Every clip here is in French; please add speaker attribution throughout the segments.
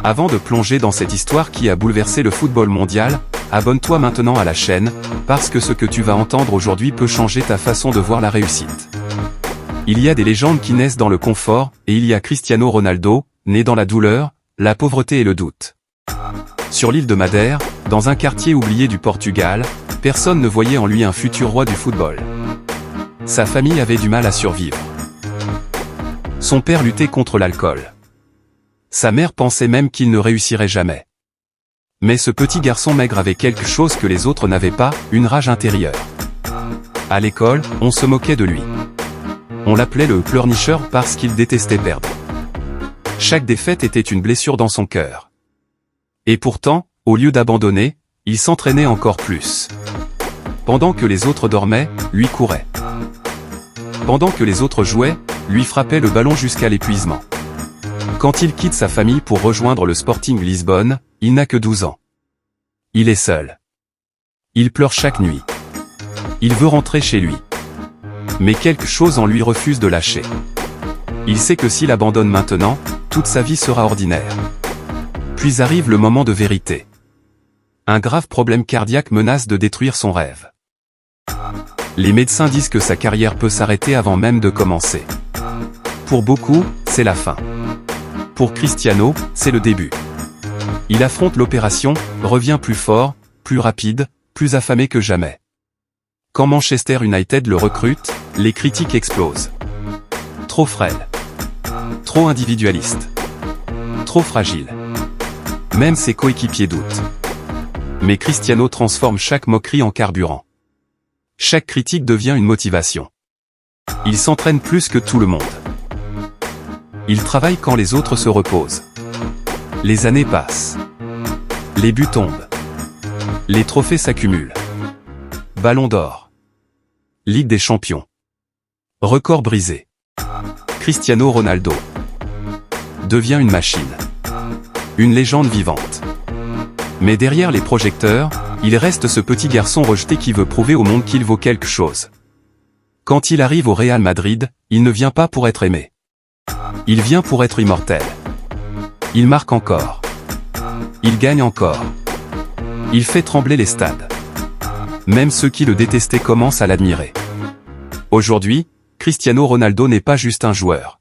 Speaker 1: Avant de plonger dans cette histoire qui a bouleversé le football mondial, abonne-toi maintenant à la chaîne, parce que ce que tu vas entendre aujourd'hui peut changer ta façon de voir la réussite. Il y a des légendes qui naissent dans le confort, et il y a Cristiano Ronaldo, né dans la douleur, la pauvreté et le doute. Sur l'île de Madère, dans un quartier oublié du Portugal, personne ne voyait en lui un futur roi du football. Sa famille avait du mal à survivre. Son père luttait contre l'alcool. Sa mère pensait même qu'il ne réussirait jamais. Mais ce petit garçon maigre avait quelque chose que les autres n'avaient pas, une rage intérieure. À l'école, on se moquait de lui. On l'appelait le pleurnicheur parce qu'il détestait perdre. Chaque défaite était une blessure dans son cœur. Et pourtant, au lieu d'abandonner, il s'entraînait encore plus. Pendant que les autres dormaient, lui courait. Pendant que les autres jouaient, lui frappait le ballon jusqu'à l'épuisement. Quand il quitte sa famille pour rejoindre le Sporting Lisbonne, il n'a que 12 ans. Il est seul. Il pleure chaque nuit. Il veut rentrer chez lui. Mais quelque chose en lui refuse de lâcher. Il sait que s'il abandonne maintenant, toute sa vie sera ordinaire. Puis arrive le moment de vérité. Un grave problème cardiaque menace de détruire son rêve. Les médecins disent que sa carrière peut s'arrêter avant même de commencer. Pour beaucoup, c'est la fin. Pour Cristiano, c'est le début. Il affronte l'opération, revient plus fort, plus rapide, plus affamé que jamais. Quand Manchester United le recrute, les critiques explosent. Trop frêle. Trop individualiste. Trop fragile. Même ses coéquipiers doutent. Mais Cristiano transforme chaque moquerie en carburant. Chaque critique devient une motivation. Il s'entraîne plus que tout le monde. Il travaille quand les autres se reposent. Les années passent. Les buts tombent. Les trophées s'accumulent. Ballon d'or. Ligue des champions. Record brisé. Cristiano Ronaldo devient une machine. Une légende vivante. Mais derrière les projecteurs, il reste ce petit garçon rejeté qui veut prouver au monde qu'il vaut quelque chose. Quand il arrive au Real Madrid, il ne vient pas pour être aimé. Il vient pour être immortel. Il marque encore. Il gagne encore. Il fait trembler les stades. Même ceux qui le détestaient commencent à l'admirer. Aujourd'hui, Cristiano Ronaldo n'est pas juste un joueur.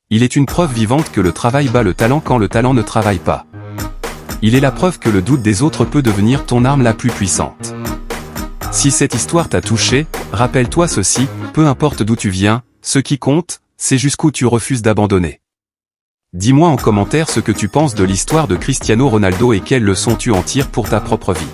Speaker 1: Il est une preuve vivante que le travail bat le talent quand le talent ne travaille pas. Il est la preuve que le doute des autres peut devenir ton arme la plus puissante. Si cette histoire t'a touché, rappelle-toi ceci, peu importe d'où tu viens, ce qui compte, c'est jusqu'où tu refuses d'abandonner. Dis-moi en commentaire ce que tu penses de l'histoire de Cristiano Ronaldo et quelles leçons tu en tires pour ta propre vie.